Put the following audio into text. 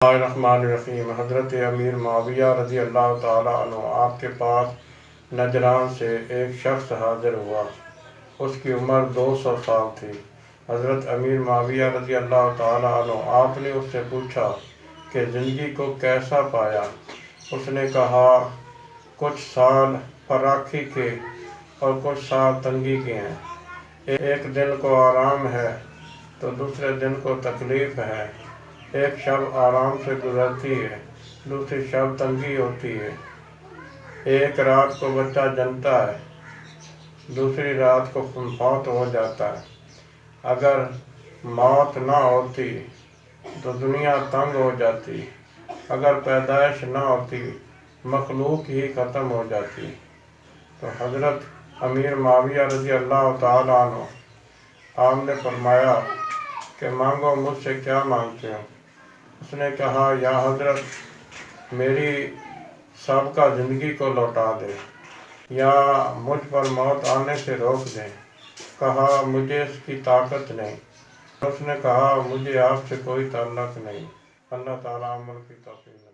الرحمن الرحیم۔ حضرت امیر معاویہ رضی اللہ تعالیٰ عنہ آپ کے پاس نجران سے ایک شخص حاضر ہوا۔ اس کی عمر 200 سال تھی۔ حضرت امیر معاویہ رضی اللہ تعالیٰ عنہ آپ نے اس سے پوچھا کہ زندگی کو کیسا پایا؟ اس نے کہا، کچھ سال فراخی کے اور کچھ سال تنگی کے ہیں۔ ایک دن کو آرام ہے تو دوسرے دن کو تکلیف ہے۔ ایک شب آرام سے گزرتی ہے، دوسری شب تنگی ہوتی ہے۔ ایک رات کو بچہ جنتا ہے، دوسری رات کو فوت ہو جاتا ہے۔ اگر موت نہ ہوتی تو دنیا تنگ ہو جاتی، اگر پیدائش نہ ہوتی مخلوق ہی ختم ہو جاتی۔ تو حضرت امیر معاویہ رضی اللہ تعالیٰ عنہ آپ نے فرمایا کہ مانگو، مجھ سے کیا مانگتے ہو؟ اس نے کہا، یا حضرت میری سابقہ زندگی کو لوٹا دیں یا مجھ پر موت آنے سے روک دیں۔ کہا، مجھے اس کی طاقت نہیں۔ اس نے کہا، مجھے آپ سے کوئی تعلق نہیں۔ اللہ تعالیٰ عمل کی توفیق